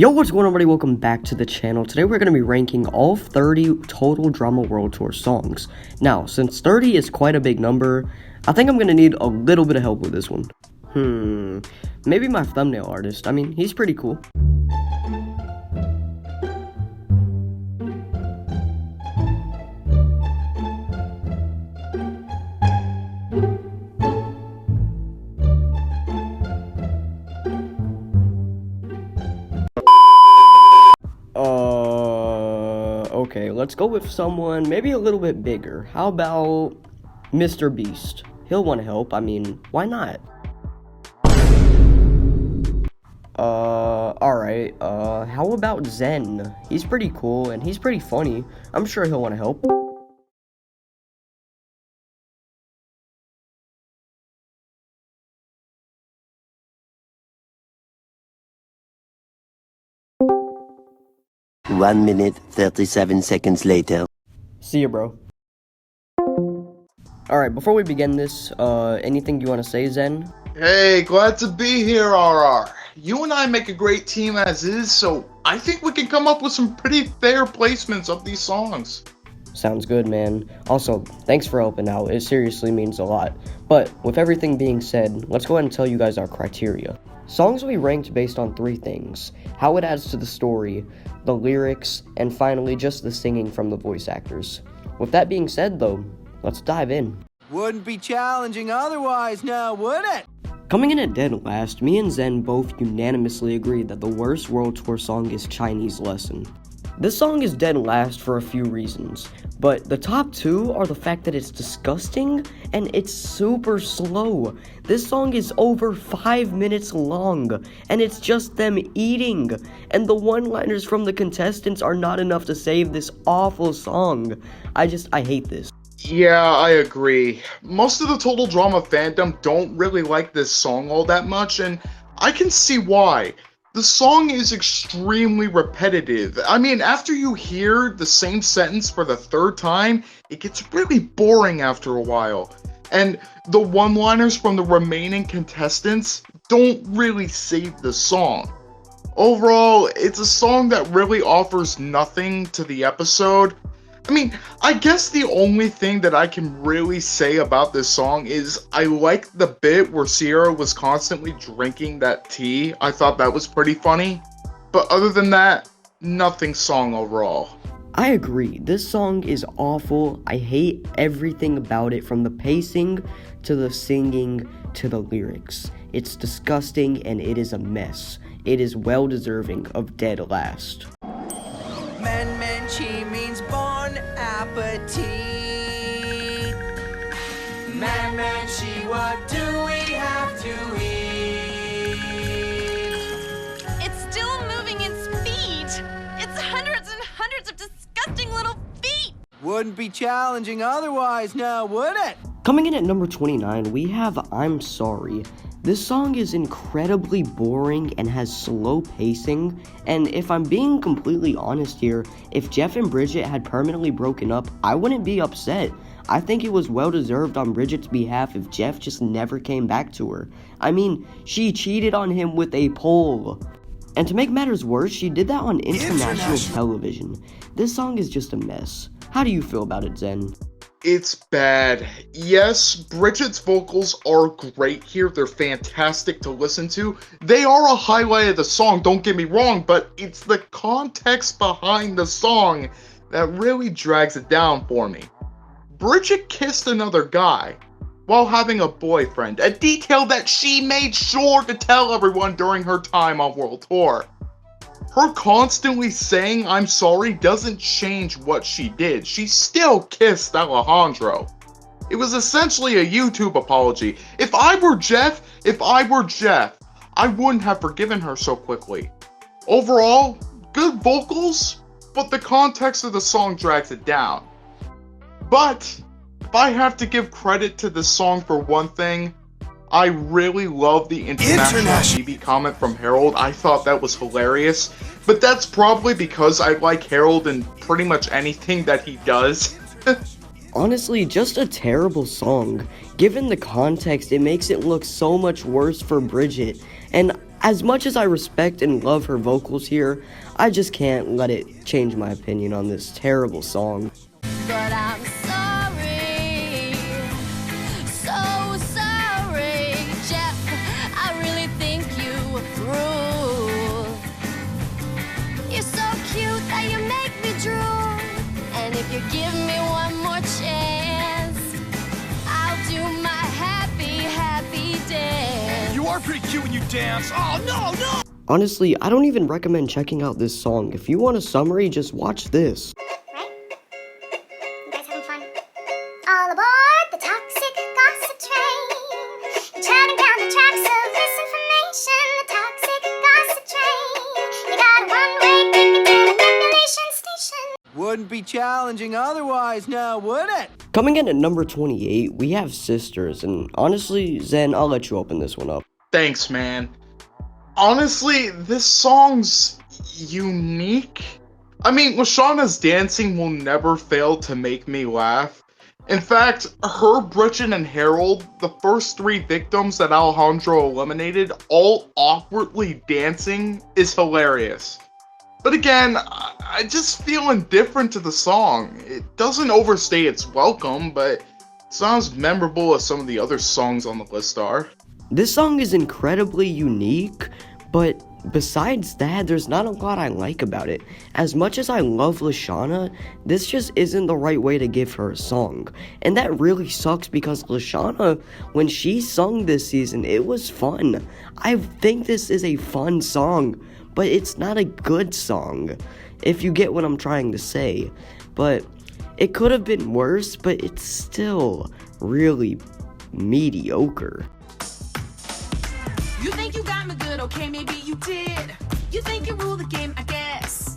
Yo, what's going on, everybody? Welcome back to the channel. Today we're going to be ranking all 30 total Drama World Tour songs. Now, since 30 is quite a big number, I think I'm going to need a little bit of help with this one. Maybe my thumbnail artist. I mean, he's pretty cool. Okay, let's go with someone maybe a little bit bigger. How about Mr. Beast? He'll want to help. I mean, why not? Alright, how about Zen? He's pretty cool and he's pretty funny. I'm sure he'll want to help. One minute, 37 seconds later. See ya, bro. Alright, before we begin this, anything you want to say, Zen? Hey, glad to be here, RR. You and I make a great team as is, so I think we can come up with some pretty fair placements of these songs. Sounds good, man. Also, thanks for helping out. It seriously means a lot. But, with everything being said, let's go ahead and tell you guys our criteria. Songs will be ranked based on three things: how it adds to the story, the lyrics, and finally just the singing from the voice actors. With that being said, though, let's dive in. Wouldn't be challenging otherwise now, would it? Coming in at dead last, me and Zen both unanimously agreed that the worst World Tour song is Chinese Lesson. This song is dead last for a few reasons, but the top two are the fact that it's disgusting and it's super slow. This song is over 5 minutes long, and it's just them eating, and the one-liners from the contestants are not enough to save this awful song. I hate this. Yeah, I agree. Most of the Total Drama fandom don't really like this song all that much, and I can see why. The song is extremely repetitive. I mean, after you hear the same sentence for the third time, it gets really boring after a while. And the one-liners from the remaining contestants don't really save the song. Overall, it's a song that really offers nothing to the episode. I mean, I guess the only thing that I can really say about this song is I like the bit where Sierra was constantly drinking that tea. I thought that was pretty funny. But other than that, nothing song overall. I agree. This song is awful. I hate everything about it, from the pacing to the singing to the lyrics. It's disgusting and it is a mess. It is well deserving of dead last. Chi means bon appetit. Chi, what do we have to eat? It's still moving its feet. It's hundreds and hundreds of disgusting little feet. Wouldn't be challenging otherwise now, would it? Coming in at number 29, we have I'm Sorry. This song is incredibly boring and has slow pacing, and if I'm being completely honest here, if Jeff and Bridget had permanently broken up, I wouldn't be upset. I think it was well deserved on Bridget's behalf if Jeff just never came back to her. I mean, she cheated on him with a pole. And to make matters worse, she did that on international television. This song is just a mess. How do you feel about it, Zen? It's bad. Yes, Bridget's vocals are great here. They're fantastic to listen to. They are a highlight of the song, don't get me wrong, but it's the context behind the song that really drags it down for me. Bridget kissed another guy while having a boyfriend, a detail that she made sure to tell everyone during her time on World Tour. Her constantly saying I'm sorry doesn't change what she did. She still kissed Alejandro. It was essentially a YouTube apology. If I were Jeff, I wouldn't have forgiven her so quickly. Overall, good vocals, but the context of the song drags it down. But if I have to give credit to this song for one thing, I really love the international TV comment from Harold. I thought that was hilarious. But that's probably because I like Harold in pretty much anything that he does. Honestly, just a terrible song. Given the context, it makes it look so much worse for Bridget. And As much as I respect and love her vocals here, I just can't let it change my opinion on this terrible song. But I'm sorry, so sorry, Jeff. I really think you were through. You're so cute that you make me drool. And if you give me one more chance, I'll do my happy, happy dance. You are pretty cute when you dance. Oh, no, no! Honestly, I don't even recommend checking out this song. If you want a summary, just watch this. All aboard the toxic gossip train. Chatting down the tracks of misinformation. The toxic gossip train. You got a one-way ticket to the manipulation station. Wouldn't be challenging otherwise now, would it? Coming in at number 28, we have Sisters, and honestly, Zen, I'll let you open this one up. Thanks, man. Honestly, this song's unique. I mean, Lashana's dancing will never fail to make me laugh. In fact, her, Bridget, and Harold, the first 3 victims that Alejandro eliminated, all awkwardly dancing, is hilarious. But again, I just feel indifferent to the song. It doesn't overstay its welcome, but it's not as memorable as some of the other songs on the list are. This song is incredibly unique, but besides that, there's not a lot I like about it. As much as I love Lashana, this just isn't the right way to give her a song. And that really sucks because Lashana, when she sung this season, it was fun. I think this is a fun song, but it's not a good song, if you get what I'm trying to say. But it could have been worse, but it's still really mediocre. You think you got me good, okay, maybe you did. You think you rule the game, I guess.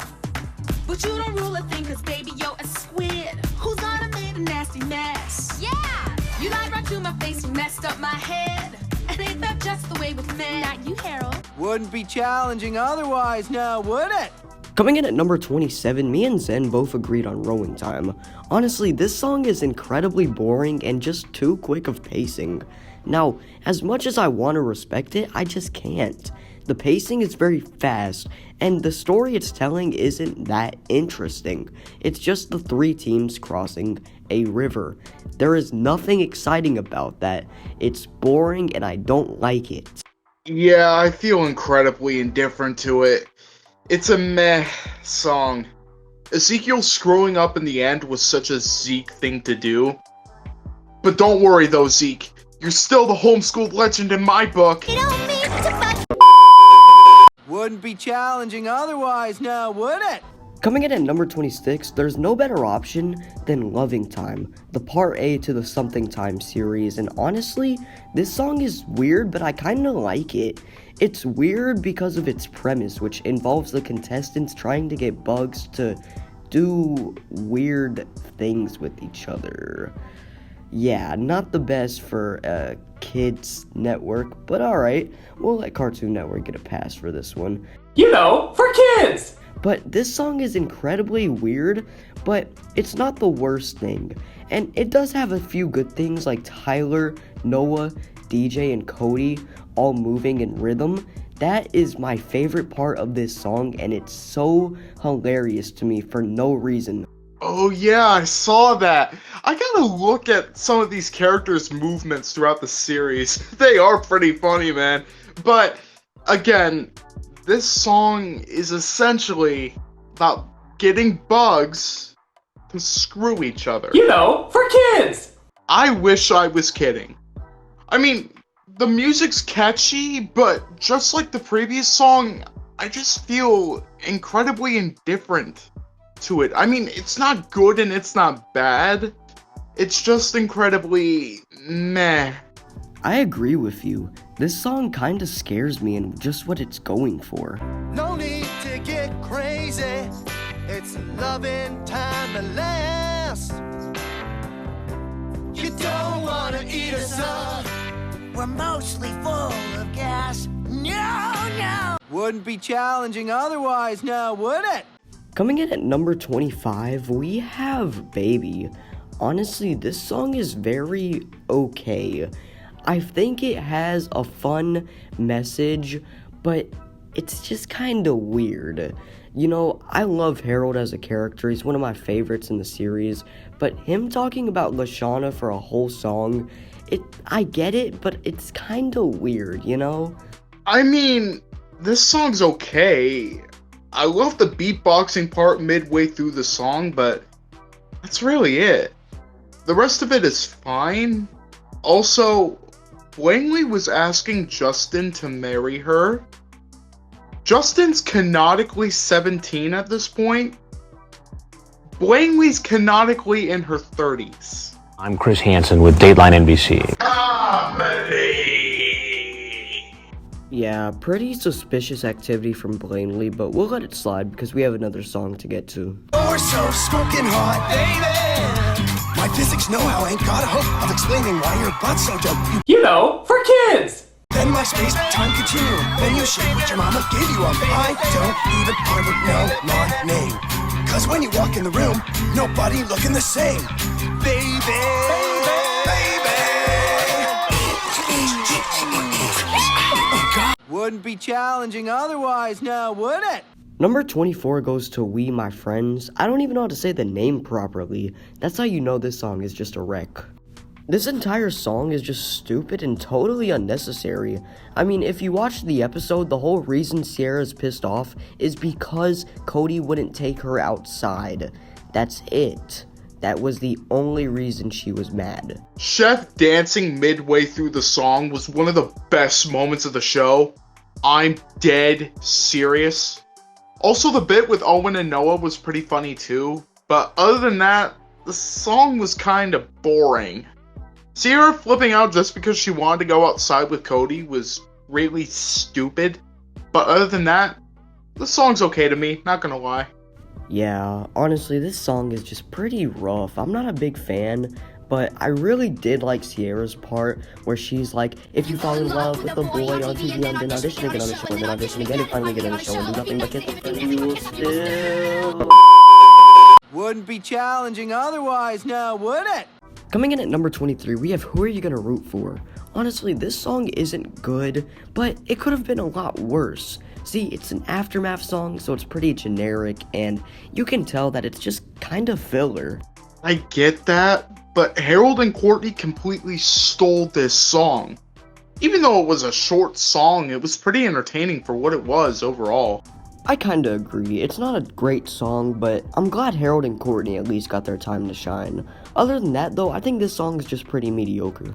But you don't rule a thing, cause baby, you're a squid who's gonna make a nasty mess. Yeah! You lied right to my face, you messed up my head. And ain't that just the way with men? Not you, Harold. Wouldn't be challenging otherwise now, would it? Coming in at number 27, me and Zen both agreed on Rowing Time. Honestly, this song is incredibly boring and just too quick of pacing. Now, as much as I want to respect it, I just can't. The pacing is very fast, and the story it's telling isn't that interesting. It's just the 3 teams crossing a river. There is nothing exciting about that. It's boring, and I don't like it. Yeah, I feel incredibly indifferent to it. It's a meh song. Ezekiel screwing up in the end was such a Zeke thing to do. But don't worry though, Zeke. You're still the homeschooled legend in my book. You don't mean to fuck. Wouldn't be challenging otherwise now, would it? Coming in at number 26, there's no better option than Loving Time, the part A to the Something Time series, and honestly, this song is weird, but I kinda like it. It's weird because of its premise, which involves the contestants trying to get bugs to do weird things with each other. Yeah, not the best for a kids network, but alright, we'll let Cartoon Network get a pass for this one. You know, for kids! But this song is incredibly weird, but it's not the worst thing. And it does have a few good things like Tyler, Noah, DJ, and Cody all moving in rhythm. That is my favorite part of this song, and it's so hilarious to me for no reason. Oh yeah, I saw that. I gotta look at some of these characters' movements throughout the series. They are pretty funny, man. But, again, this song is essentially about getting bugs to screw each other. You know, for kids! I wish I was kidding. I mean, the music's catchy, but just like the previous song, I just feel incredibly indifferent to it. I mean, it's not good and it's not bad. It's just incredibly meh. I agree with you. This song kinda scares me in just what it's going for. No need to get crazy. It's loving time at last. You don't wanna eat us up. We're mostly full of gas. No! Wouldn't be challenging otherwise now, would it? Coming in at number 25, we have Baby. Honestly, this song is very okay. I think it has a fun message, but it's just kind of weird. You know, I love Harold as a character. He's one of my favorites in the series, but him talking about Lashana for a whole song, I get it, but it's kind of weird, you know? I mean, this song's okay. I love the beatboxing part midway through the song, but that's really it. The rest of it is fine. Also, Langley was asking Justin to marry her. Justin's canonically 17 at this point. Langley's canonically in her 30s. I'm Chris Hansen with Dateline NBC. Yeah, pretty suspicious activity from Langley, but we'll let it slide because we have another song to get to. You're so smoking hot, baby. My physics know-how ain't got a hope of explaining why your butt's so dope. You know, for kids! Then my space-time continuum. Then you shake what your mama gave you up. I don't even hardly know my name. Cause when you walk in the room, nobody looking the same. Baby, wouldn't be challenging otherwise now, would it? Number 24 goes to We My Friends. I don't even know how to say the name properly. That's how you know this song is just a wreck. This entire song is just stupid and totally unnecessary. I mean, if you watch the episode, the whole reason Sierra's pissed off is because Cody wouldn't take her outside. That's it. That was the only reason she was mad. Chef dancing midway through the song was one of the best moments of the show. I'm dead serious. Also, the bit with Owen and Noah was pretty funny too, but other than that, the song was kind of boring. Sierra flipping out just because she wanted to go outside with Cody was really stupid, but other than that, the song's okay to me, not gonna lie. Yeah, honestly, this song is just pretty rough. I'm not a big fan, but I really did like Sierra's part where she's like, if you fall in love with a boy on TV, then audition again on the show, and then audition again and finally get on the show and do nothing but get the friend, you will still... Wouldn't be challenging otherwise now, would it? Coming in at number 23, we have Who Are You Gonna Root For? Honestly, this song isn't good, but it could have been a lot worse. See, it's an Aftermath song, so it's pretty generic, and you can tell that it's just kind of filler. I get that, but Harold and Courtney completely stole this song. Even though it was a short song, it was pretty entertaining for what it was overall. I kinda agree. It's not a great song, but I'm glad Harold and Courtney at least got their time to shine. Other than that, though, I think this song is just pretty mediocre.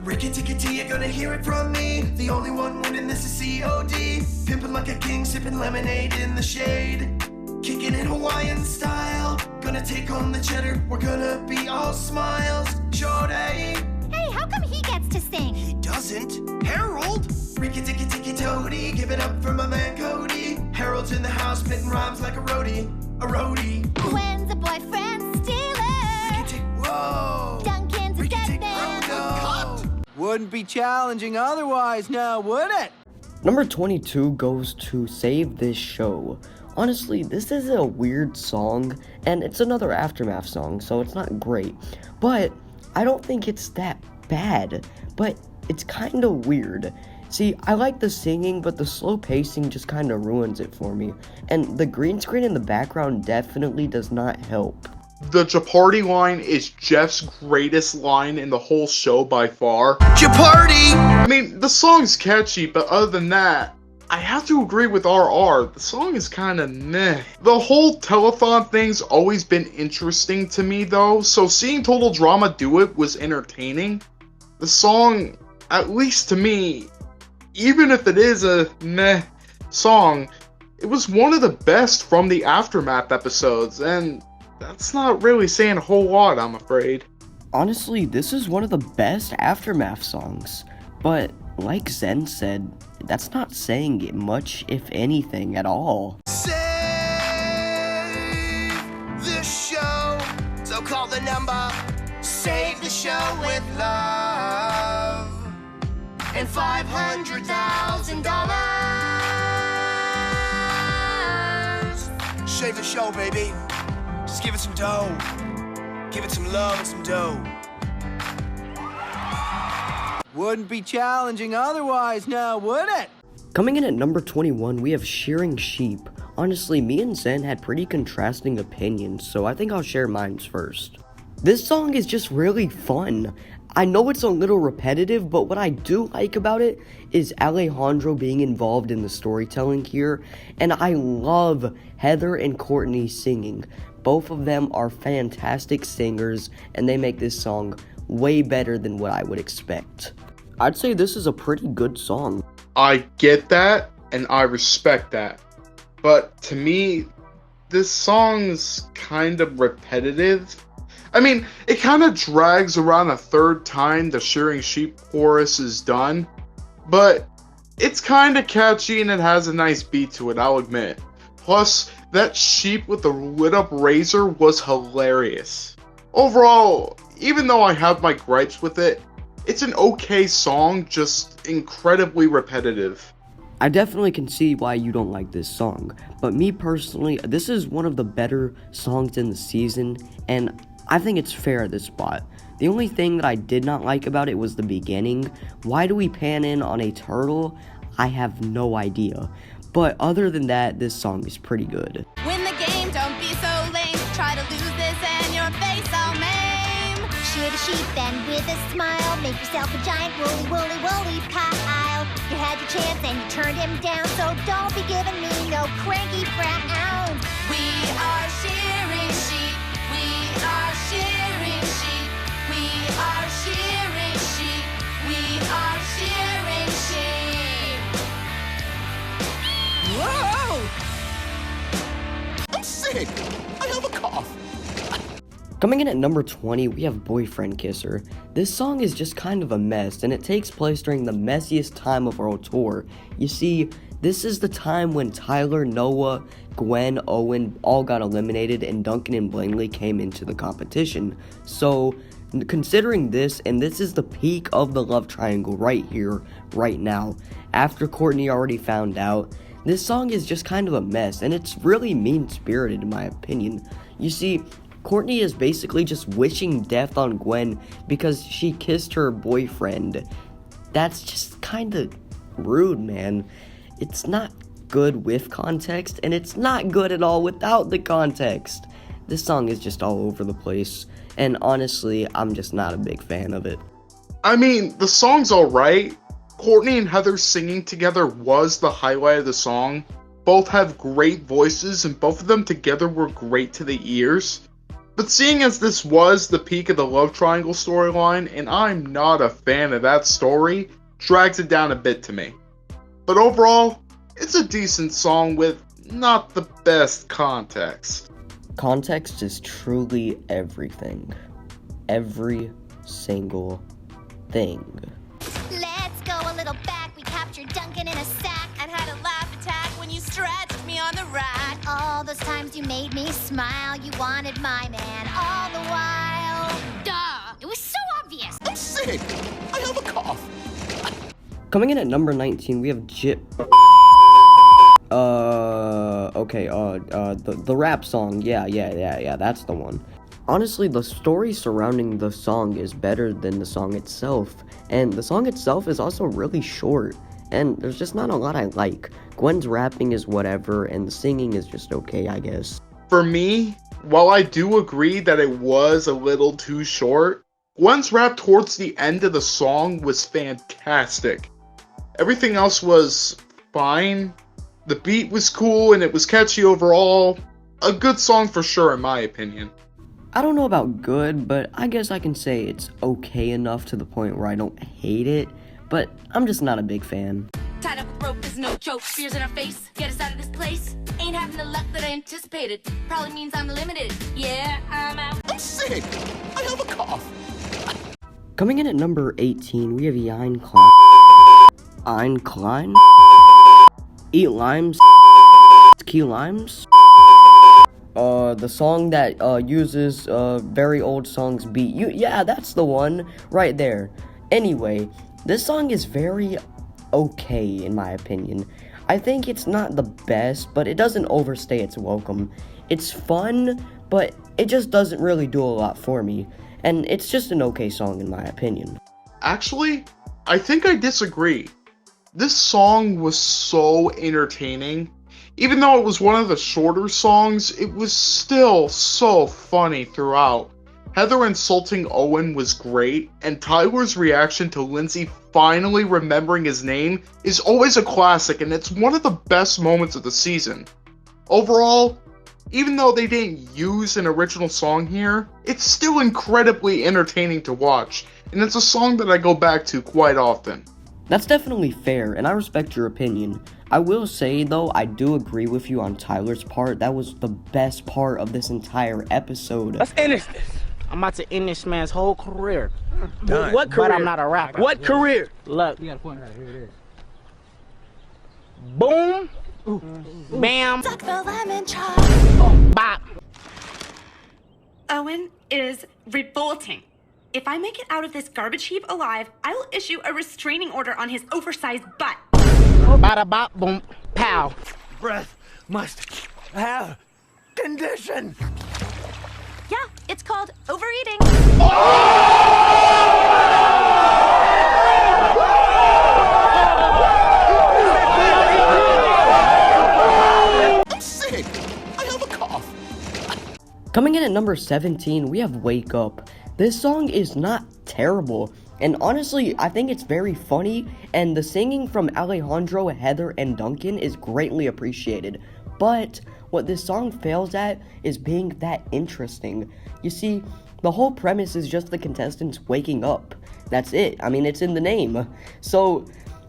Ricky-ticky-tee, you're gonna hear it from me. The only one winning this is COD. Pimpin' like a king, sipping lemonade in the shade. Kicking in Hawaiian style. Gonna take home the cheddar, we're gonna be all smiles. Shorty. Hey, how come he gets to sing? He doesn't. Harold. Ricky-ticky-ticky-toady, give it up for my man Cody. Harold's in the house, spitting rhymes like a roadie. A roadie. When's a boyfriend stealing? Ricky-tick, whoa. Duncan's a Ricky-tick, dead man. oh no. Wouldn't be challenging otherwise now, would it? Number 22 goes to Save This Show. Honestly, this is a weird song, and it's another Aftermath song, so it's not great. But I don't think it's that bad, but it's kind of weird. See, I like the singing, but the slow pacing just kind of ruins it for me. And the green screen in the background definitely does not help. The Jeopardy line is Jeff's greatest line in the whole show by far. Jeopardy! I mean, the song's catchy, but other than that, I have to agree with RR. The song is kind of meh. The whole telethon thing's always been interesting to me though, so seeing Total Drama do it was entertaining. The song, at least to me, even if it is a meh song, it was one of the best from the Aftermath episodes, and that's not really saying a whole lot, I'm afraid. Honestly, this is one of the best Aftermath songs, but like Zen said, that's not saying it much, if anything, at all. Save the show. So call the number. Save the show with love. And $500,000. Save the show, baby. Just give it some dough. Give it some love and some dough. Wouldn't be challenging otherwise now, would it? Coming in at number 21, we have Shearing Sheep. Honestly, me and Zen had pretty contrasting opinions, so I think I'll share mine first. This song is just really fun. I know it's a little repetitive, but what I do like about it is Alejandro being involved in the storytelling here, and I love Heather and Courtney singing. Both of them are fantastic singers, and they make this song way better than what I would expect. I'd say this is a pretty good song. I get that, and I respect that. But to me, this song's kind of repetitive. I mean, it kind of drags around a third time the Shearing Sheep chorus is done, but it's kind of catchy and it has a nice beat to it, I'll admit. Plus, that sheep with the lit up razor was hilarious. Overall, even though I have my gripes with it, it's an okay song, just incredibly repetitive. I definitely can see why you don't like this song, but me personally, this is one of the better songs in the season, and I think it's fair at this spot. The only thing that I did not like about it was the beginning. Why do we pan in on a turtle? I have no idea. But other than that, this song is pretty good. Win the game, don't be so lame. Try to lose this and your face all maim. Shear the sheep and with a smile, make yourself a giant woolly pile. You had your chance and you turned him down, so don't be giving me no cranky frowns. We are shearing sheep. We are shearing sheep. We are shearing sheep. We are shearing sheep. Whoa! I'm sick. I have a cough. Coming in at number 20, we have Boyfriend Kisser. This song is just kind of a mess, and it takes place during the messiest time of our tour. You see, this is the time when Tyler, Noah, Gwen, Owen all got eliminated, and Duncan and Blanley came into the competition. So, considering this, and this is the peak of the love triangle right here, right now, after Courtney already found out, this song is just kind of a mess, and it's really mean-spirited in my opinion. You see, Courtney is basically just wishing death on Gwen because she kissed her boyfriend. That's just kind of rude, man. It's not good with context, and it's not good at all without the context. This song is just all over the place, and honestly, I'm just not a big fan of it. I mean, the song's alright. Courtney and Heather singing together was the highlight of the song. Both have great voices, and both of them together were great to the ears. But seeing as this was the peak of the love triangle storyline, and I'm not a fan of that story, drags it down a bit to me. But overall, it's a decent song with not the best context. Context is truly everything. Every single thing. Let's go a little back. We captured Duncan in a sack And had a laugh attack when you stretched me on the rack. all those times you made me smile. You wanted my man all the while. Duh! It was so obvious. I'm sick. I have a cough. Coming in at number 19, we have the rap song. Yeah, that's the one. Honestly, the story surrounding the song is better than the song itself, and the song itself is also really short, and there's just not a lot I like. Gwen's rapping is whatever, and the singing is just okay, I guess. For me, while I do agree that it was a little too short, Gwen's rap towards the end of the song was fantastic. Everything else was fine. The beat was cool and it was catchy overall. A good song for sure, in my opinion. I don't know about good, but I guess I can say it's okay enough to the point where I don't hate it, but I'm just not a big fan. Tied up with rope is no joke. Spears in our face. Get us out of this place. Ain't having the luck that I anticipated. Probably means I'm limited. Yeah, I'm out. I'm sick. I have a cough. Coming in at number 18, we have Ein Klein. Ein Klein? EatLimes? Key Limes? The song that uses very old songs beat. Yeah, that's the one right there. Anyway, this song is very okay in my opinion. I think it's not the best, but it doesn't overstay its welcome. It's fun, but it just doesn't really do a lot for me. And it's just an okay song in my opinion. Actually, I think I disagree. This song was so entertaining. Even though it was one of the shorter songs, it was still so funny throughout. Heather insulting Owen was great, and Tyler's reaction to Lindsay finally remembering his name is always a classic, and it's one of the best moments of the season. Overall, even though they didn't use an original song here, it's still incredibly entertaining to watch, and it's a song that I go back to quite often. That's definitely fair, and I respect your opinion. I will say, though, I do agree with you on Tyler's part. That was the best part of this entire episode. Let's finish this. I'm about to end this man's whole career. Done. What career? But I'm not a rapper. What career? Look. You got a point right here. It is. Boom. Bam. Suck the lemon chop. Bop. Owen is revolting. If I make it out of this garbage heap alive, I will issue a restraining order on his oversized butt. Bada bop boom pow. Breath must have condition. Yeah, it's called overeating. I'm sick. I have a cough. Coming in at number 17, we have Wake Up. This song is not terrible, and honestly, I think it's very funny, and the singing from Alejandro, Heather, and Duncan is greatly appreciated. But what this song fails at is being that interesting. You see, the whole premise is just the contestants waking up. That's it. I mean, it's in the name. So,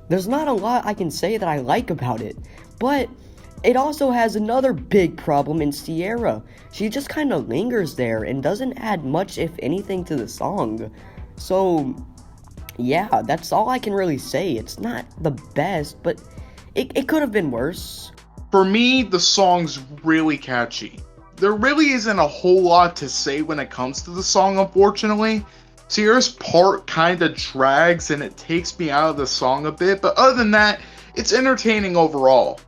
there's not a lot I can say that I like about it. But it also has another big problem in Sierra. She just kind of lingers there and doesn't add much, if anything, to the song. So, yeah, that's all I can really say. It's not the best, but it could have been worse. For me, the song's really catchy. There really isn't a whole lot to say when it comes to the song, unfortunately. Sierra's part kinda drags and it takes me out of the song a bit, but other than that, it's entertaining overall.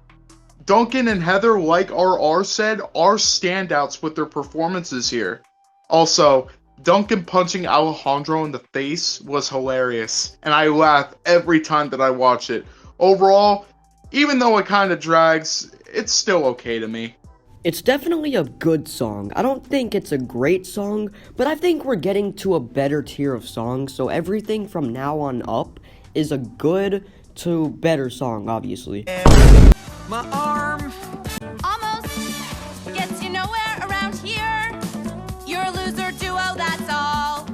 Duncan and Heather, like RR said, are standouts with their performances here. Also, Duncan punching Alejandro in the face was hilarious, and I laugh every time that I watch it. Overall, even though it kinda drags, it's still okay to me. It's definitely a good song. I don't think it's a great song, but I think we're getting to a better tier of songs, so everything from now on up is a good to better song, obviously. My arm. Almost gets you nowhere around here. You're a loser duo, that's all.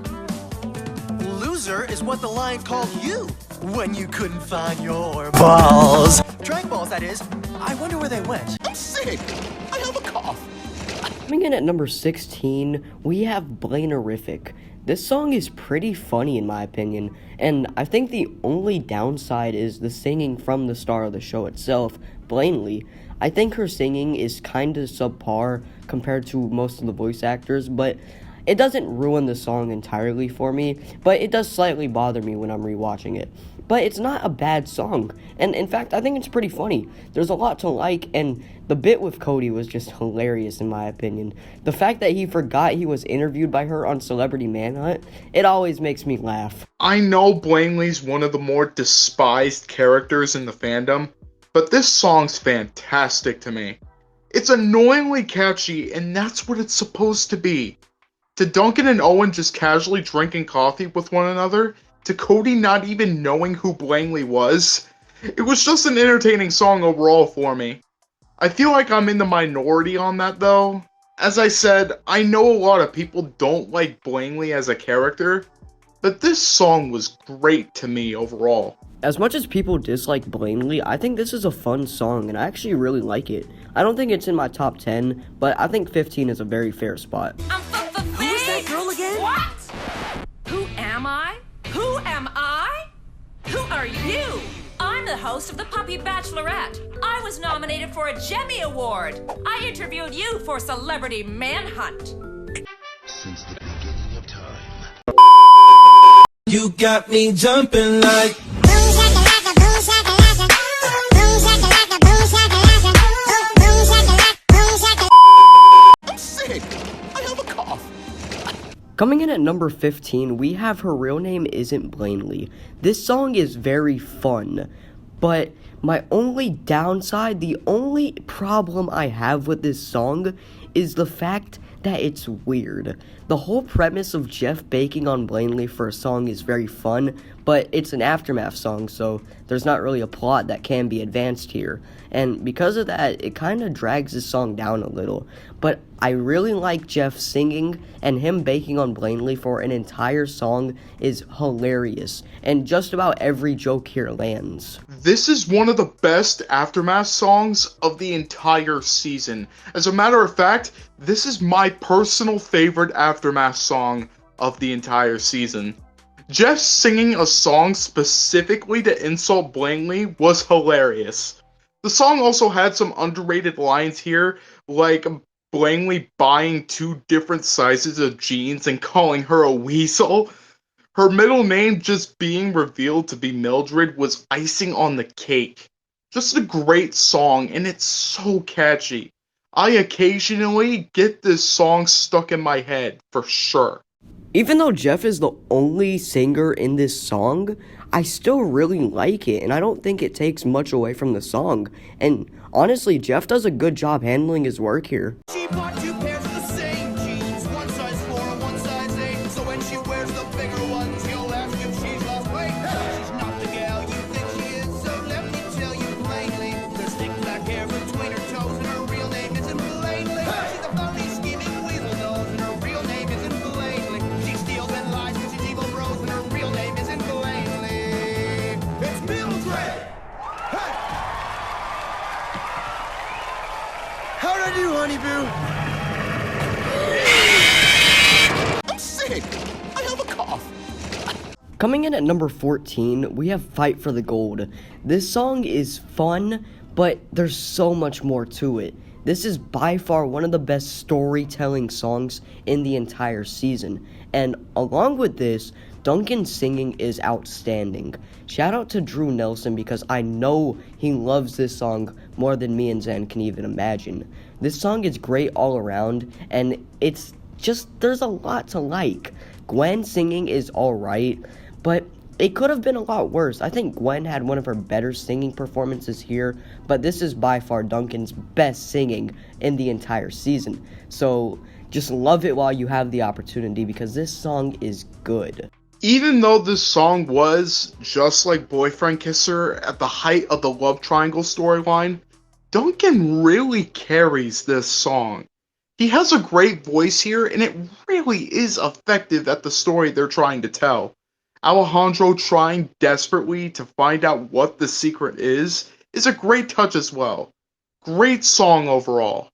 Loser is what the lion called you when you couldn't find your balls. Drag balls, that is. I wonder where they went. I'm sick. I have a cough. Coming in at number 16, we have Blainerific. This song is pretty funny in my opinion, and I think the only downside is the singing from the star of the show itself, Blainely. I think her singing is kinda subpar compared to most of the voice actors, but it doesn't ruin the song entirely for me, but it does slightly bother me when I'm rewatching it. But it's not a bad song, and in fact, I think it's pretty funny. There's a lot to like, and the bit with Cody was just hilarious in my opinion. The fact that he forgot he was interviewed by her on Celebrity Manhunt, it always makes me laugh. I know Blainely's one of the more despised characters in the fandom, but this song's fantastic to me. It's annoyingly catchy, and that's what it's supposed to be. To Duncan and Owen just casually drinking coffee with one another, to Cody not even knowing who Blainely was, it was just an entertaining song overall for me. I feel like I'm in the minority on that though. As I said, I know a lot of people don't like Blainely as a character, but this song was great to me overall. As much as people dislike Blainely, I think this is a fun song, and I actually really like it. I don't think it's in my top 10, but I think 15 is a very fair spot. Who's that girl again? What? Who am I? Who am I? Who are you? I'm the host of the Puppy Bachelorette. I was nominated for a Jemmy Award. I interviewed you for Celebrity Manhunt. Since the beginning of time. You got me jumping like. I'm sick. I have a cough. Coming in at number 15, we have Her Real Name Isn't Blaney. This song is very fun, but my only downside, the only problem I have with this song is the fact that it's weird. The whole premise of Jeff baking on Blaney for a song is very fun, but it's an Aftermath song, so there's not really a plot that can be advanced here. And because of that, it kind of drags this song down a little. But I really like Jeff singing, and him baking on Blaney for an entire song is hilarious. And just about every joke here lands. This is one of the best Aftermath songs of the entire season. As a matter of fact, this is my personal favorite Aftermath song of the entire season. Jeff singing a song specifically to insult Blaney was hilarious. The song also had some underrated lines here, like Blaney buying 2 different sizes of jeans and calling her a weasel. Her middle name just being revealed to be Mildred was icing on the cake. Just a great song, and it's so catchy. I occasionally get this song stuck in my head, for sure. Even though Jeff is the only singer in this song, I still really like it, and I don't think it takes much away from the song. And honestly, Jeff does a good job handling his work here. She bought 2 pairs of the same jeans, one size 4 and one size 8. So when she wears the bigger ones, you'll ask if she's lost weight. She's not the gal you think she is, so let me tell you plainly. There's thick black hair between her toes, and her real name isn't Blaney. She's a phony, scheming weasel nose, and her real name isn't Blaney. She steals and lies, and she's evil bros, and her real name isn't Blaney. It's Mildred. Hey! How'd I do, honey boo? I'm sick. I have a cough. Coming in at number 14, we have Fight for the Gold. This song is fun, but there's so much more to it. This is by far one of the best storytelling songs in the entire season. And along with this, Duncan's singing is outstanding. Shout out to Drew Nelson because I know he loves this song more than me and Zen can even imagine. This song is great all around, and it's just, there's a lot to like. Gwen singing is alright, but it could have been a lot worse. I think Gwen had one of her better singing performances here, but this is by far Duncan's best singing in the entire season. So just love it while you have the opportunity because this song is good. Even though this song was, just like Boyfriend Kisser, at the height of the love triangle storyline, Duncan really carries this song. He has a great voice here, and it really is effective at the story they're trying to tell. Alejandro trying desperately to find out what the secret is a great touch as well. Great song overall.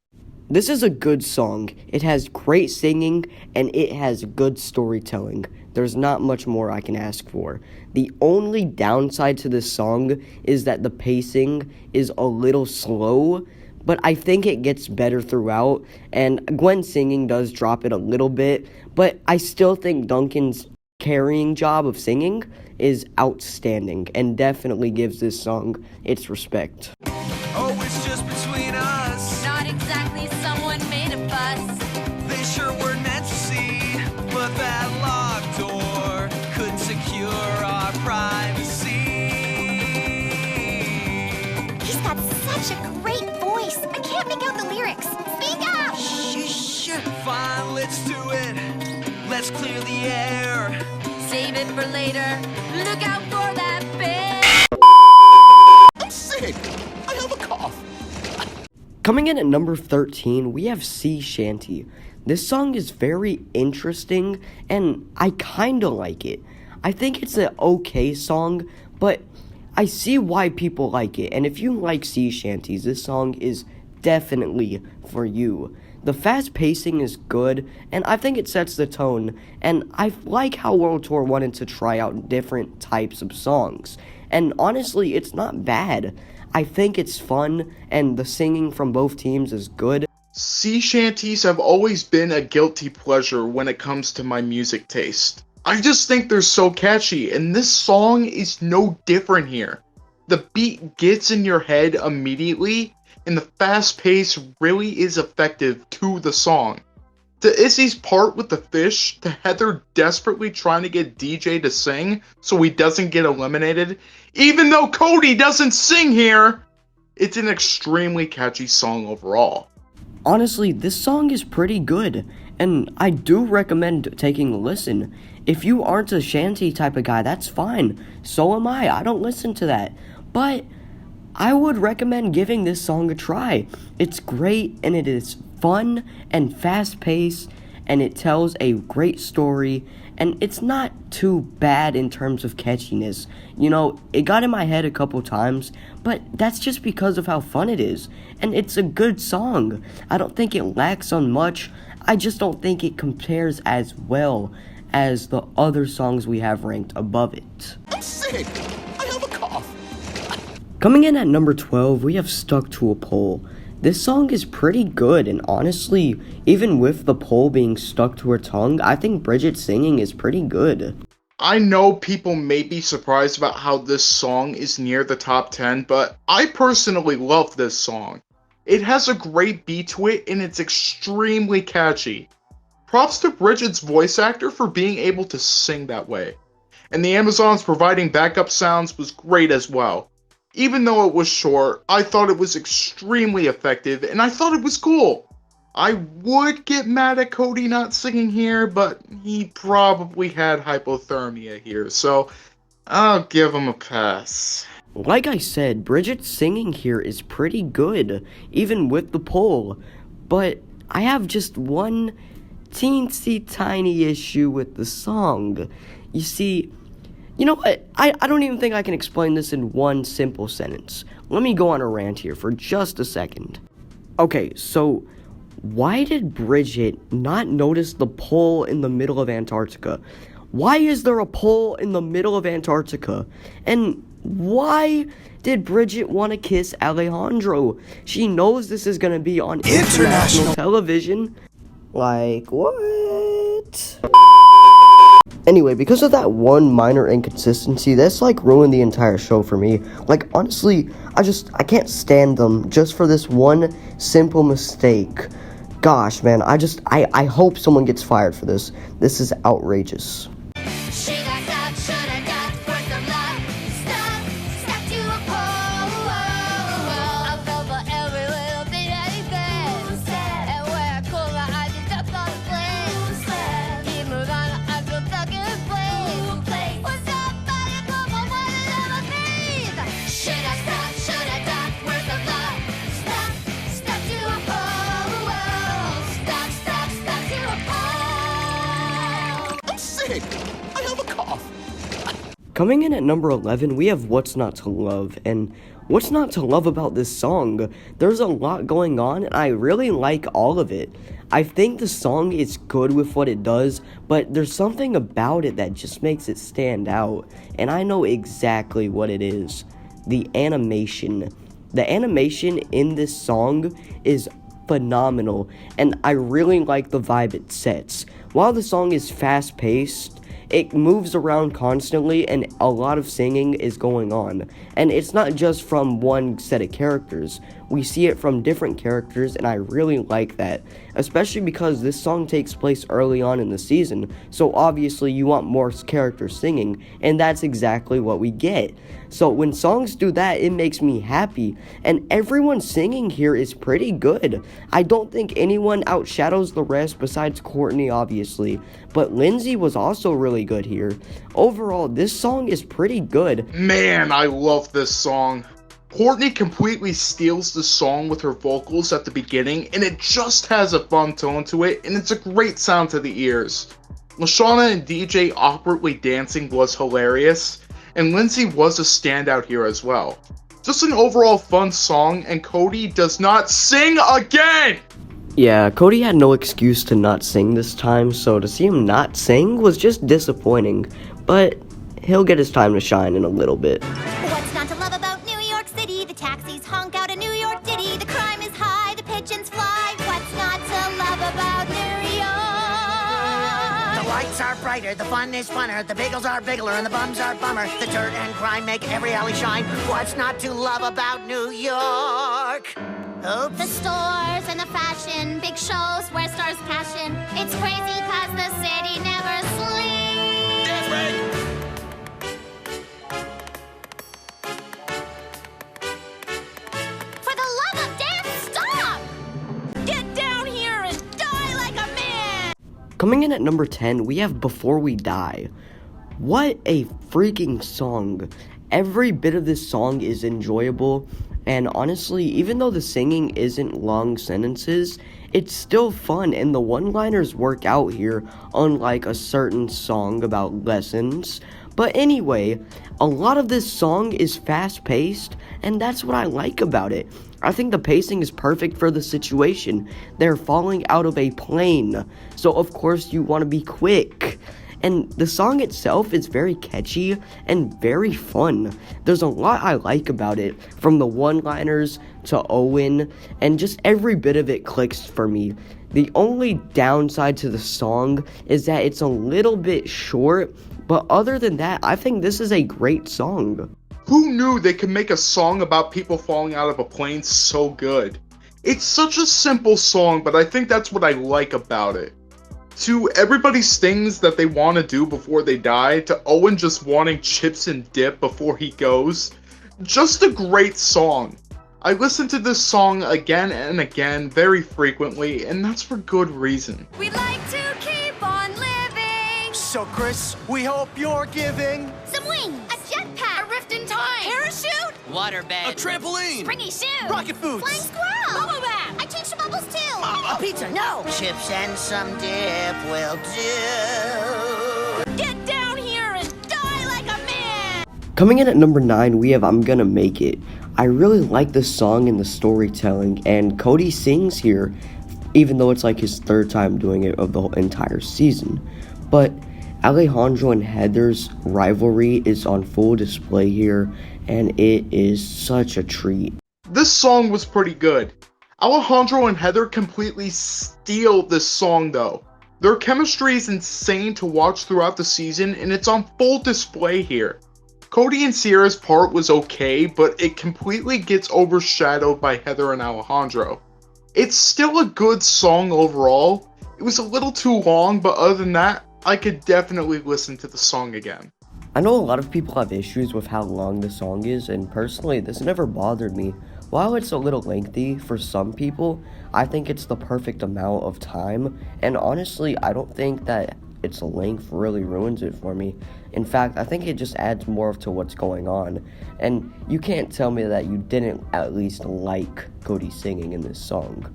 This is a good song. It has great singing, and it has good storytelling. There's not much more I can ask for. The only downside to this song is that the pacing is a little slow, but I think it gets better throughout, and Gwen's singing does drop it a little bit, but I still think Duncan's carrying job of singing is outstanding and definitely gives this song its respect. Oh, it's just between us. Not exactly someone made a fuss. They sure weren't meant to see, but that locked door couldn't secure our privacy. He's got such a great voice. I can't make out the lyrics. Speak up! Shh. Fine, let's do it. Let's clear the air. Save it for later. Look out for that bear. I'm sick. I have a cough. Coming in at number 13, we have Sea Shanty. This song is very interesting, and I kinda like it. I think it's an okay song, but I see why people like it, and if you like sea shanties, this song is definitely for you. The fast pacing is good, and I think it sets the tone, and I like how World Tour wanted to try out different types of songs, and honestly, it's not bad. I think it's fun, and the singing from both teams is good. Sea shanties have always been a guilty pleasure when it comes to my music taste. I just think they're so catchy, and this song is no different here. The beat gets in your head immediately, and the fast pace really is effective to the song. To Izzy's part with the fish, to Heather desperately trying to get DJ to sing so he doesn't get eliminated, even though Cody doesn't sing here, it's an extremely catchy song overall. Honestly, this song is pretty good, and I do recommend taking a listen. If you aren't a Shanty type of guy, that's fine. So am I don't listen to that. But I would recommend giving this song a try. It's great, and it is fun and fast-paced, and it tells a great story, and it's not too bad in terms of catchiness. You know, it got in my head a couple times, but that's just because of how fun it is, and it's a good song. I don't think it lacks on much. I just don't think it compares as well as the other songs we have ranked above it. I'm sick. I have a cough. Coming in at number 12, we have Stuck to a Pole. This song is pretty good, and honestly, even with the pole being stuck to her tongue, I think Bridget singing is pretty good. I know people may be surprised about how this song is near the top 10, but I personally love this song. It has a great beat to it, and it's extremely catchy. Props to Bridget's voice actor for being able to sing that way. And the Amazons providing backup sounds was great as well. Even though it was short, I thought it was extremely effective, and I thought it was cool. I would get mad at Cody not singing here, but he probably had hypothermia here, so I'll give him a pass. Like I said, Bridget's singing here is pretty good, even with the poll. But I have just one teensy tiny issue with the song. You see, you know what? I don't even think I can explain this in one simple sentence. Let me go on a rant here for just a second. Okay, so why did Bridget not notice the pole in the middle of Antarctica? Why is there a pole in the middle of Antarctica? And why did Bridget want to kiss Alejandro? She knows this is going to be on international television. Like, what? Anyway, because of that one minor inconsistency, that's like ruined the entire show for me. Like, honestly, I can't stand them just for this one simple mistake. Gosh, man, I hope someone gets fired for this. This is outrageous. Coming in at number 11, we have What's Not to Love, and what's not to love about this song? There's a lot going on, and I really like all of it. I think the song is good with what it does, but there's something about it that just makes it stand out, and I know exactly what it is. The animation. The animation in this song is phenomenal, and I really like the vibe it sets. While the song is fast-paced, it moves around constantly, and a lot of singing is going on. And it's not just from one set of characters. We see it from different characters, and I really like that. Especially because this song takes place early on in the season, so obviously you want more characters singing, and that's exactly what we get. So when songs do that, it makes me happy, and everyone singing here is pretty good. I don't think anyone outshadows the rest besides Courtney, obviously, but Lindsay was also really good here. Overall, this song is pretty good. Man, I love this song. Courtney completely steals the song with her vocals at the beginning, and it just has a fun tone to it, and it's a great sound to the ears. Lashana and DJ awkwardly dancing was hilarious, and Lindsay was a standout here as well. Just an overall fun song, and Cody does not sing again! Yeah, Cody had no excuse to not sing this time, so to see him not sing was just disappointing, but he'll get his time to shine in a little bit. What's not to love about New York City? The taxis honk out a New York ditty. The crime is high, the pigeons fly. What's not to love about New York? The lights are brighter, the fun is funner, the bagels are bigler, and the bums are bummer. The dirt and crime make every alley shine. What's not to love about New York? Oops. The stores and the fashion, big shows where stars cash in. It's crazy cause the city never sleeps. Dance break! For the love of dance, stop! Get down here and die like a man! Coming in at number 10, we have Before We Die. What a freaking song. Every bit of this song is enjoyable, and honestly, even though the singing isn't long sentences, it's still fun, and the one-liners work out here, unlike a certain song about lessons. But anyway, a lot of this song is fast-paced, and that's what I like about it. I think the pacing is perfect for the situation. They're falling out of a plane, so of course you want to be quick. And the song itself is very catchy and very fun. There's a lot I like about it, from the one-liners to Owen, and just every bit of it clicks for me. The only downside to the song is that it's a little bit short, but other than that, I think this is a great song. Who knew they could make a song about people falling out of a plane so good? It's such a simple song, but I think that's what I like about it. To everybody's things that they want to do before they die, to Owen just wanting chips and dip before he goes. Just a great song. I listen to this song again and again very frequently, and that's for good reason. We'd like to keep on living. So, Chris, we hope you're giving Some wings, a jetpack, A rift in time. Parachute. Waterbed. A trampoline! springy shoes, rocket foods. flying squirrel. Bubble bath. I changed the bubbles too. A pizza. No. Chips and some dip will do. Get down here and die like a man! Coming in at number 9, we have I'm Gonna Make It. I really like the song and the storytelling, and Cody sings here, even though it's like his third time doing it of the whole entire season. But Alejandro and Heather's rivalry is on full display here, and it is such a treat. This song was pretty good. Alejandro and Heather completely steal this song though. Their chemistry is insane to watch throughout the season, and it's on full display here. Cody and Sierra's part was okay, but it completely gets overshadowed by Heather and Alejandro. It's still a good song overall. It was a little too long, but other than that, I could definitely listen to the song again. I know a lot of people have issues with how long the song is, and personally, this never bothered me. While it's a little lengthy for some people, I think it's the perfect amount of time, and honestly, I don't think that its length really ruins it for me. In fact, I think it just adds more to what's going on, and you can't tell me that you didn't at least like Cody singing in this song.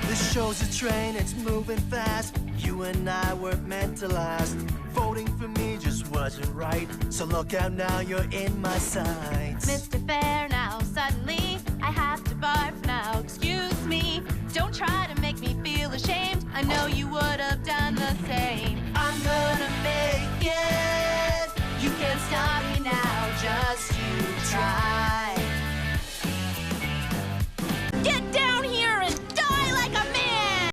This show's a train, it's moving fast. You and I were meant to last. Voting for me just wasn't right. So look out now, you're in my sights. Mr. Fair, now suddenly I have to barf now. Excuse me, don't try to make me feel ashamed. I know you would have done the same. I'm gonna make it. You can't stop me now, just you try. Get down here and die like a man!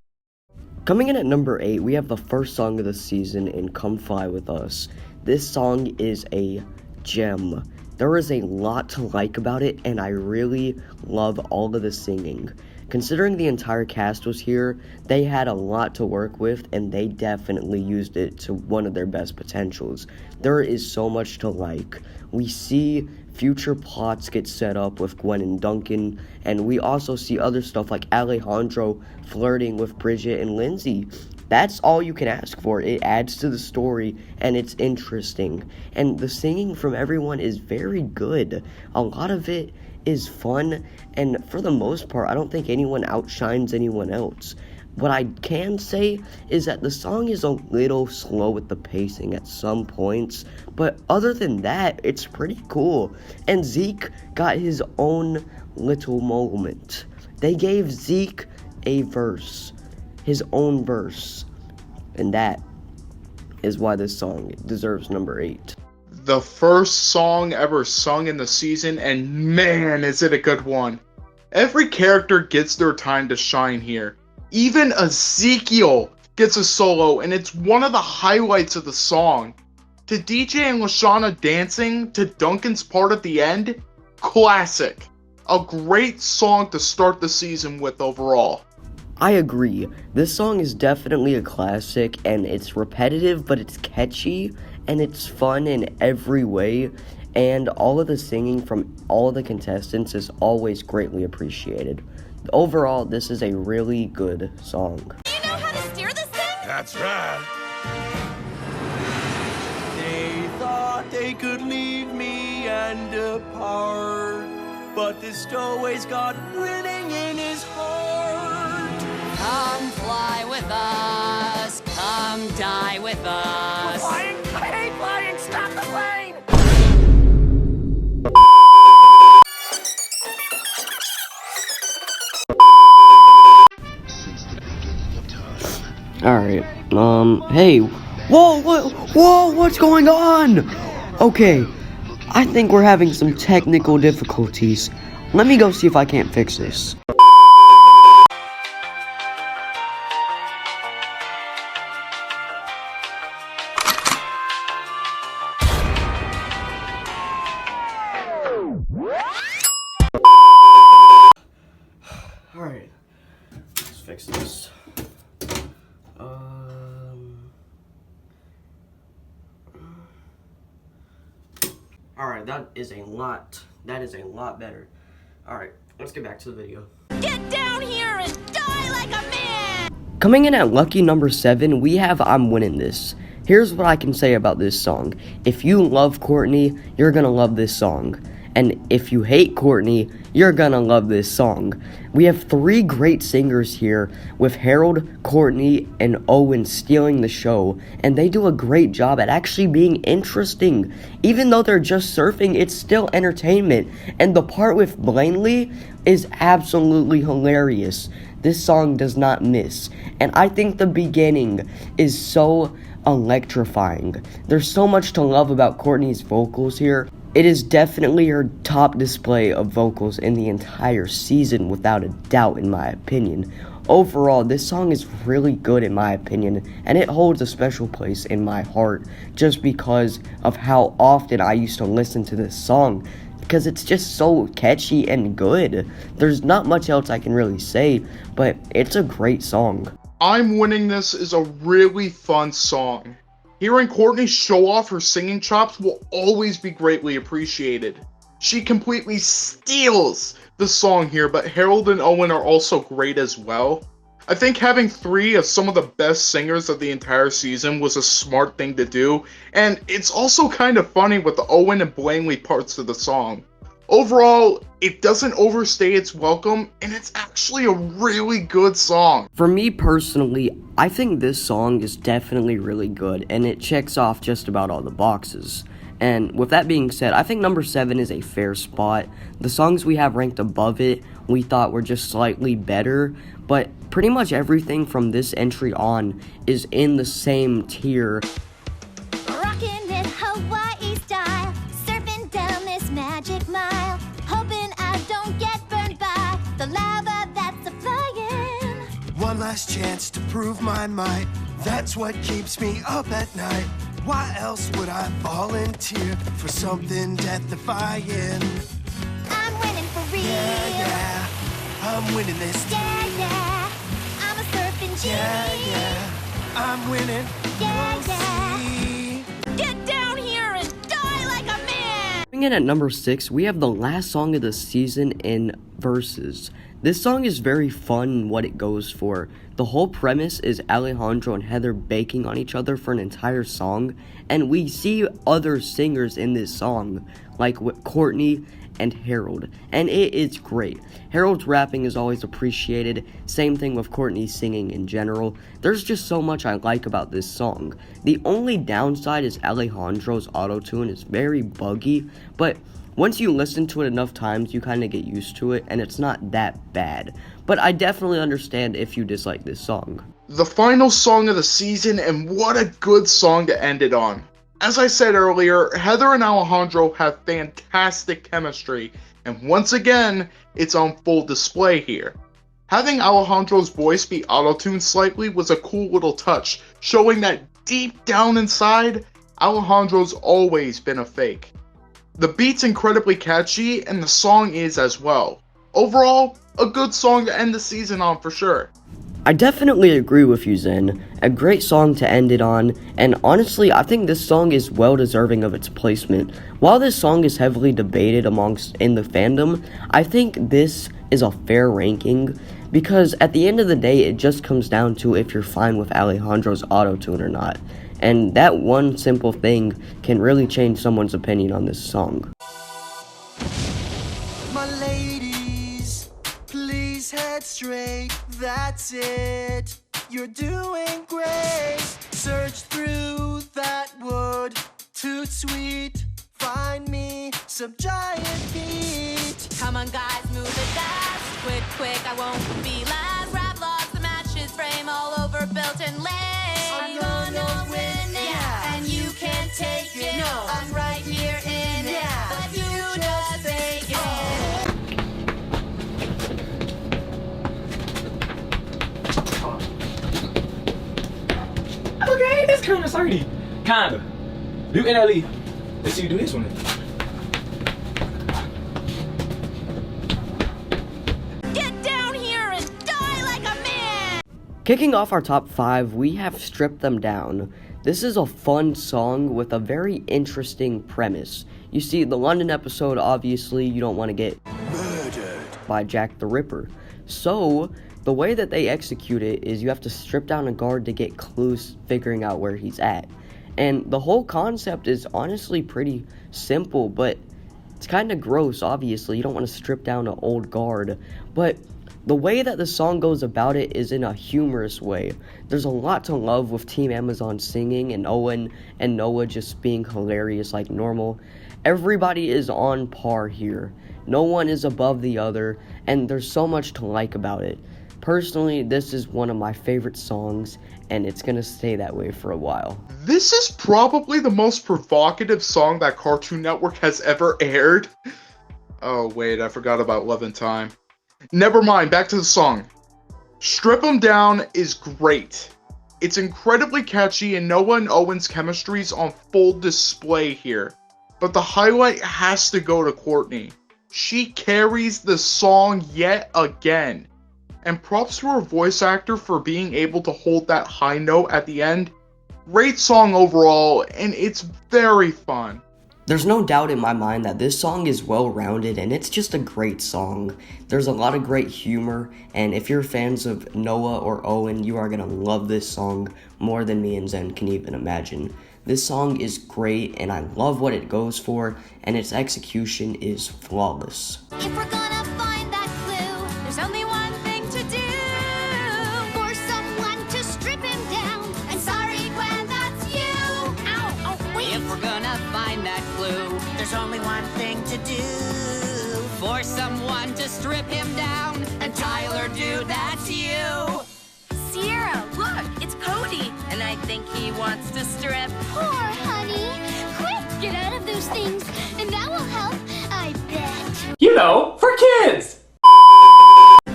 Coming in at number 8, we have the first song of the season in Come Fly With Us. This song is a gem. There is a lot to like about it, and I really love all of the singing. Considering the entire cast was here, they had a lot to work with, and they definitely used it to one of their best potentials. There is so much to like. We see future plots get set up with Gwen and Duncan, and we also see other stuff like Alejandro flirting with Bridget and Lindsay. That's all you can ask for. It adds to the story, and it's interesting. And the singing from everyone is very good. A lot of it is fun, and for the most part, I don't think anyone outshines anyone else. What I can say is that the song is a little slow with the pacing at some points, but other than that, it's pretty cool. And Zeke got his own little moment. They gave Zeke a verse, his own verse, and that is why this song deserves number 8. The first song ever sung in the season, and man, is it a good one. Every character gets their time to shine here. Even Ezekiel gets a solo, and it's one of the highlights of the song. To DJ and Lashana dancing to Duncan's part at the end, classic. A great song to start the season with overall. I agree. This song is definitely a classic, and it's repetitive, but it's catchy, and it's fun in every way, and all of the singing from all of the contestants is always greatly appreciated. Overall, this is a really good song. Do you know how to steer this thing? That's right. They thought they could leave me and depart, but the stowaway's got winning in his heart. Come fly with us. Come die with us. Flying? I hate flying. Stop the plane. Alright, hey, whoa, what's going on? Okay, I think we're having some technical difficulties. Let me go see if I can't fix this. Alright, let's fix this. Alright, that is a lot better. Alright, let's get back to the video. Get down here and die like a man! Coming in at lucky number 7, we have I'm Winning This. Here's what I can say about this song. If you love Courtney, you're gonna love this song. And if you hate Courtney, you're gonna love this song. We have 3 great singers here, with Harold, Courtney, and Owen stealing the show, and they do a great job at actually being interesting. Even though they're just surfing, it's still entertainment, and the part with Blanley is absolutely hilarious. This song does not miss, and I think the beginning is so electrifying. There's so much to love about Courtney's vocals here. It is definitely her top display of vocals in the entire season, without a doubt, in my opinion. Overall, this song is really good in my opinion, and it holds a special place in my heart just because of how often I used to listen to this song, because it's just so catchy and good. There's not much else I can really say, but it's a great song. I'm Winning This is a really fun song. Hearing Courtney show off her singing chops will always be greatly appreciated. She completely steals the song here, but Harold and Owen are also great as well. I think having 3 of some of the best singers of the entire season was a smart thing to do, and it's also kind of funny with the Owen and Blanley parts of the song. Overall, it doesn't overstay its welcome, and it's actually a really good song. For me personally, I think this song is definitely really good, and it checks off just about all the boxes. And with that being said, I think number 7 is a fair spot. The songs we have ranked above it, we thought were just slightly better, but pretty much everything from this entry on is in the same tier. Rockin' it Hawaii style, surfing down this magic mile, hoping I don't get burned by the lava that's a-flying. One last chance to prove my might. That's what keeps me up at night. Why else would I volunteer for something death-defying? I'm winning for real. Yeah, I'm winning this. Yeah, I'm a surfing G. Yeah, I'm winning. Yeah. Get down here and die like a man! Coming in at number 6, we have the last song of the season in Verses. This song is very fun in what it goes for. The whole premise is Alejandro and Heather baking on each other for an entire song, and we see other singers in this song, like Courtney and Harold, and it is great. Harold's rapping is always appreciated, same thing with Courtney's singing in general. There's just so much I like about this song. The only downside is Alejandro's auto-tune is very buggy, but once you listen to it enough times, you kind of get used to it, and it's not that bad. But I definitely understand if you dislike this song. The final song of the season, and what a good song to end it on. As I said earlier, Heather and Alejandro have fantastic chemistry, and once again, it's on full display here. Having Alejandro's voice be auto-tuned slightly was a cool little touch, showing that deep down inside, Alejandro's always been a fake. The beat's incredibly catchy, and the song is as well. Overall, a good song to end the season on for sure. I definitely agree with you, Zen. A great song to end it on, and honestly, I think this song is well deserving of its placement. While this song is heavily debated in the fandom, I think this is a fair ranking, because at the end of the day, it just comes down to if you're fine with Alejandro's auto-tune or not. And that one simple thing can really change someone's opinion on this song. My ladies, please head straight, that's it. You're doing great. Search through that wood, too sweet. Find me some giant beat. Come on, guys, move it fast. Quick, quick, I won't be last. Grab logs, the matches frame all over built and laid. I'm gonna win it, yeah, and you can't take it. No. I'm right here in Yeah, it, but you just fake it. Okay, that's kind of sturdy. Kinda. Do NLE. Let's see you do this one. Get down here and die like a man! Kicking off our top 5, we have Strip Them Down. This is a fun song with a very interesting premise. You see, the London episode, obviously, you don't want to get murdered by Jack the Ripper. So, the way that they execute it is you have to strip down a guard to get clues figuring out where he's at. And the whole concept is honestly pretty simple, but it's kind of gross, obviously. You don't want to strip down an old guard. But the way that the song goes about it is in a humorous way. There's a lot to love with Team Amazon singing and Owen and Noah just being hilarious like normal. Everybody is on par here. No one is above the other, and there's so much to like about it. Personally, this is one of my favorite songs, and it's gonna stay that way for a while. This is probably the most provocative song that Cartoon Network has ever aired. Oh wait, I forgot about Lovin Time. Never mind, back to the song. Strip 'em Down is great. It's incredibly catchy, and Noah and Owen's chemistry is on full display here. But the highlight has to go to Courtney. She carries the song yet again. And props to her voice actor for being able to hold that high note at the end. Great song overall, and it's very fun. There's no doubt in my mind that this song is well-rounded, and it's just a great song. There's a lot of great humor, and if you're fans of Noah or Owen, you are gonna love this song more than me and Zen can even imagine. This song is great, and I love what it goes for, and its execution is flawless. If we're gonna find that clue, there's only one thing to do. For someone to strip him down. And sorry, Gwen, that's you. Ow, oh, wait. If we're gonna find that clue, there's only one thing to do. For someone to strip him down. And Tyler, dude, that's you. Sierra, look, it's Cody. And I think he wants to strip. Poor honey. Quick, get out of those things, and that will help, I bet. You know, for kids!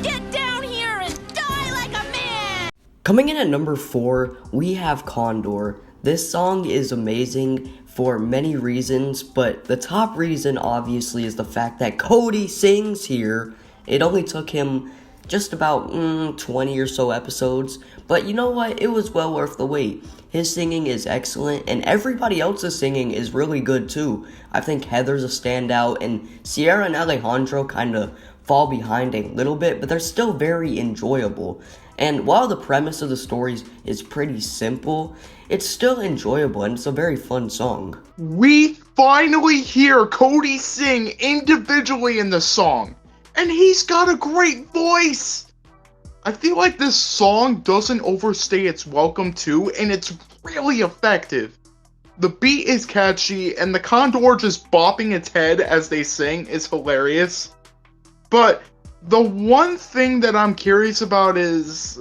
Get down here and die like a man! Coming in at number 4, we have Condor. This song is amazing for many reasons, but the top reason obviously is the fact that Cody sings here. It only took him just about 20 or so episodes, but you know what? It was well worth the wait. His singing is excellent, and everybody else's singing is really good too. I think Heather's a standout, and Sierra and Alejandro kind of fall behind a little bit, but they're still very enjoyable. And while the premise of the stories is pretty simple, it's still enjoyable, and it's a very fun song. We finally hear Cody sing individually in the song, and he's got a great voice. I feel like this song doesn't overstay its welcome too, and it's really effective. The beat is catchy, and the Condor just bopping its head as they sing is hilarious. But the one thing that I'm curious about is,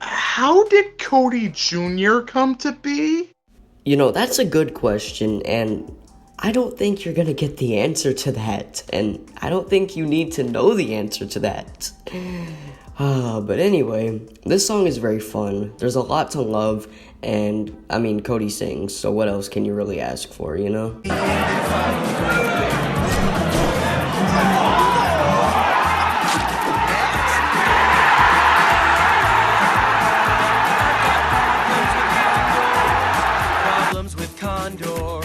how did Cody Jr. come to be? You know, that's a good question, and I don't think you're gonna get the answer to that, and I don't think you need to know the answer to that. But anyway, this song is very fun. There's a lot to love, And, I mean, Cody sings, so what else can you really ask for, you know? Problems with Condor.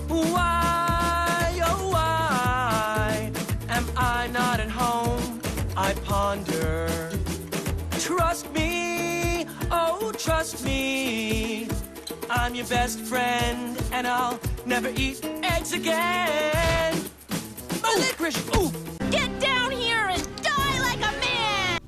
Why, oh why am I not at home? I ponder. Trust me, oh trust me. I'm your best friend, and I'll never eat eggs again. My licorice, ooh! Get down here and die like a man!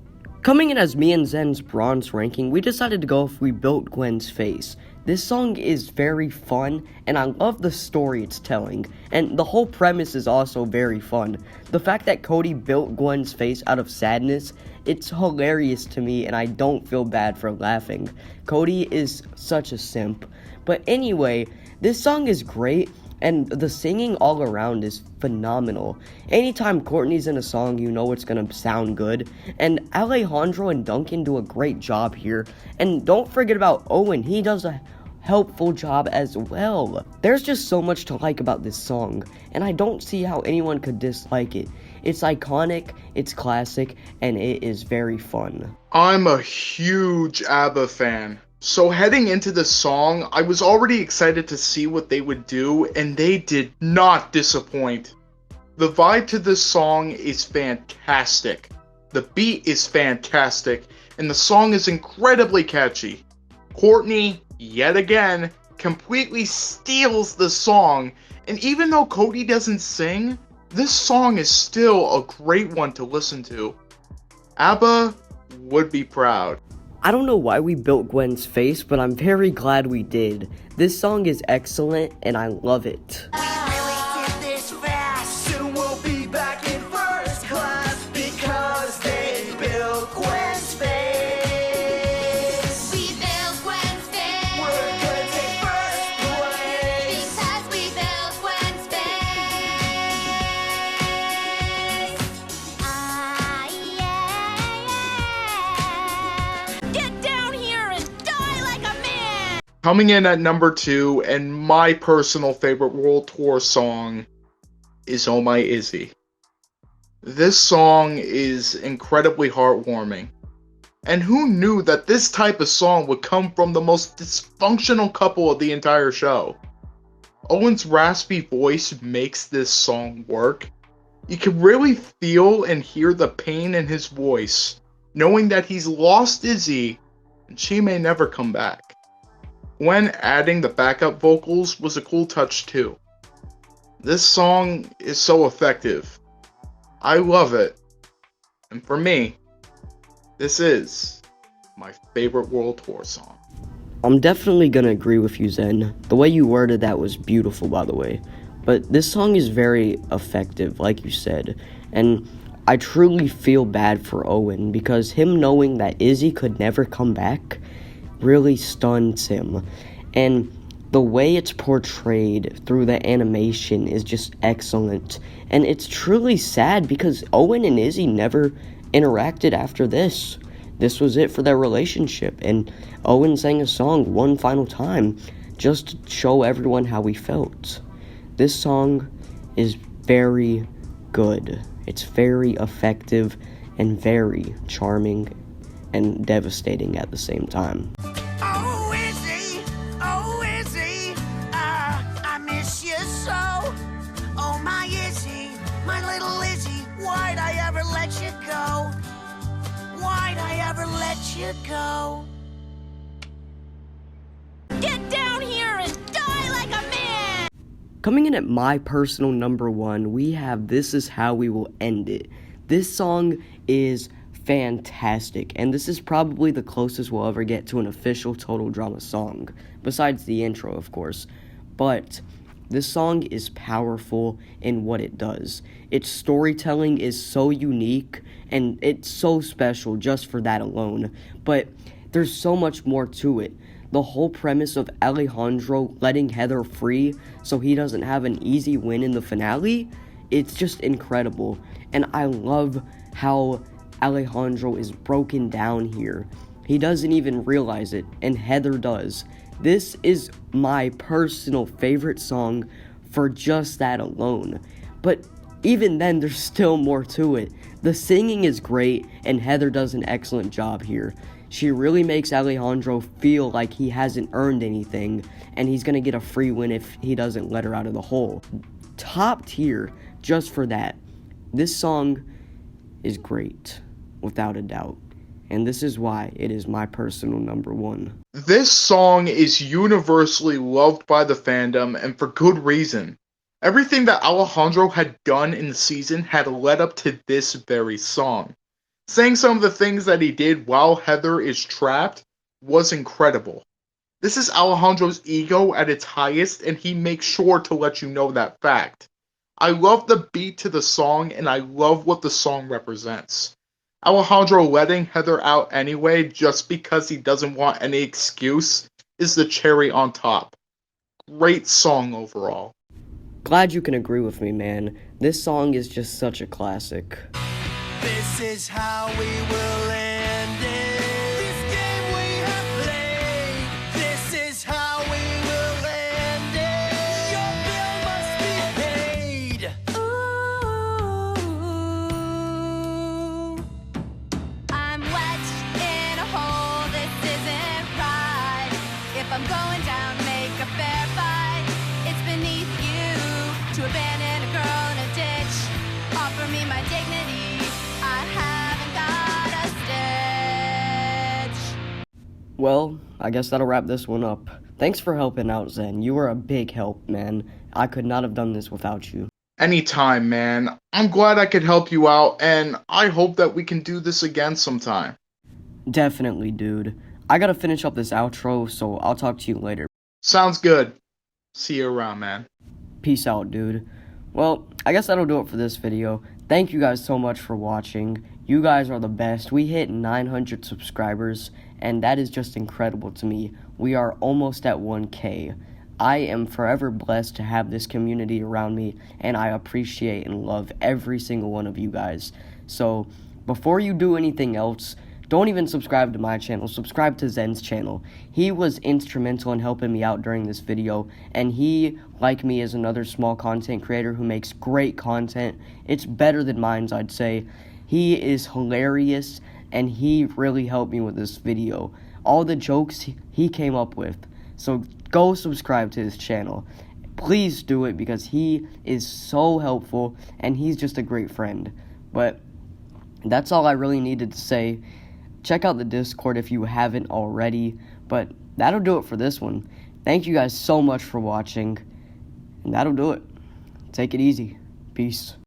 Coming in as me and Zen's bronze ranking, we decided to go if we built Gwens Face. This song is very fun, and I love the story it's telling, and the whole premise is also very fun. The fact that Cody built Gwens Face out of sadness, it's hilarious to me, and I don't feel bad for laughing. Cody is such a simp. But anyway, this song is great, and the singing all around is phenomenal. Anytime Courtney's in a song, you know it's gonna sound good. And Alejandro and Duncan do a great job here. And don't forget about Owen, he does a helpful job as well. There's just so much to like about this song, and I don't see how anyone could dislike it. It's iconic, it's classic, and it is very fun. I'm a huge ABBA fan. So heading into the song, I was already excited to see what they would do, and they did not disappoint. The vibe to this song is fantastic. The beat is fantastic, and the song is incredibly catchy. Courtney, yet again, completely steals the song, and even though Cody doesn't sing, this song is still a great one to listen to. ABBA would be proud. I don't know why we built Gwen's Face, but I'm very glad we did. This song is excellent, and I love it. We really did this fast. Soon we'll be back in first class because they built Gwen's face. We built Gwen's Face. We're gonna take first place because we built Gwen's Face. Ah, yeah. Get down here and die like a man! Coming in at number 2, and my personal favorite World Tour song, is Oh My Izzy. This song is incredibly heartwarming. And who knew that this type of song would come from the most dysfunctional couple of the entire show? Owen's raspy voice makes this song work. You can really feel and hear the pain in his voice, knowing that he's lost Izzy and she may never come back. When adding the backup vocals was a cool touch too. This song is so effective. I love it. And for me, this is my favorite World Tour song. I'm definitely gonna agree with you, Zen. The way you worded that was beautiful, by the way. But this song is very effective, like you said. And I truly feel bad for Owen, because him knowing that Izzy could never come back really stuns him. And the way it's portrayed through the animation is just excellent. And it's truly sad because Owen and Izzy never interacted after this. This was it for their relationship, and Owen sang a song one final time just to show everyone how he felt. This song is very good. It's very effective and very charming and devastating at the same time. Oh Izzy, I miss you so. Oh my Izzy, my little Izzy, why'd I ever let you go? Why'd I ever let you go? Get down here and die like a man! Coming in at my personal number 1, we have This Is How We Will End It. This song is fantastic, and this is probably the closest we'll ever get to an official Total Drama song, besides the intro, of course. But this song is powerful in what it does. Its storytelling is so unique, and it's so special just for that alone. But there's so much more to it. The whole premise of Alejandro letting Heather free so he doesn't have an easy win in the finale, it's just incredible. And I love how Alejandro is broken down here. He doesn't even realize it, and Heather does. This is my personal favorite song for just that alone. But even then, there's still more to it. The singing is great, and Heather does an excellent job here. She really makes Alejandro feel like he hasn't earned anything, and he's gonna get a free win if he doesn't let her out of the hole. Top tier, just for that. This song is great, without a doubt. And this is why it is my personal number one. This song is universally loved by the fandom, and for good reason. Everything that Alejandro had done in the season had led up to this very song. Saying some of the things that he did while Heather is trapped was incredible. This is Alejandro's ego at its highest, and he makes sure to let you know that fact. I love the beat to the song, and I love what the song represents. Alejandro letting Heather out anyway just because he doesn't want any excuse is the cherry on top. Great song overall. Glad you can agree with me, man. This song is just such a classic. This is how we will end it. This game we have played. This is how we will end it. Your bill must be paid. Ooh, I'm wedged in a hole. This isn't right. If I'm going down, make a fair fight. It's beneath you to abandon a girl in a ditch. Offer me my dignity. I haven't got a stitch. Well, I guess that'll wrap this one up. Thanks for helping out, Zen. You were a big help, man. I could not have done this without you. Anytime, man. I'm glad I could help you out, and I hope that we can do this again sometime. Definitely, dude. I gotta finish up this outro, so I'll talk to you later. Sounds good. See you around, man. Peace out, dude. Well, I guess that'll do it for this video. Thank you guys so much for watching. You guys are the best. We hit 900 subscribers, and that is just incredible to me. We are almost at 1K. I am forever blessed to have this community around me, and I appreciate and love every single one of you guys. So, before you do anything else, don't even subscribe to my channel. Subscribe to Zen's channel. He was instrumental in helping me out during this video, and he, like me, is another small content creator who makes great content. It's better than mine's, I'd say. He is hilarious, and he really helped me with this video. All the jokes he came up with. So go subscribe to his channel. Please do it because he is so helpful, and he's just a great friend. But that's all I really needed to say. Check out the Discord if you haven't already, but that'll do it for this one. Thank you guys so much for watching, and that'll do it. Take it easy. Peace.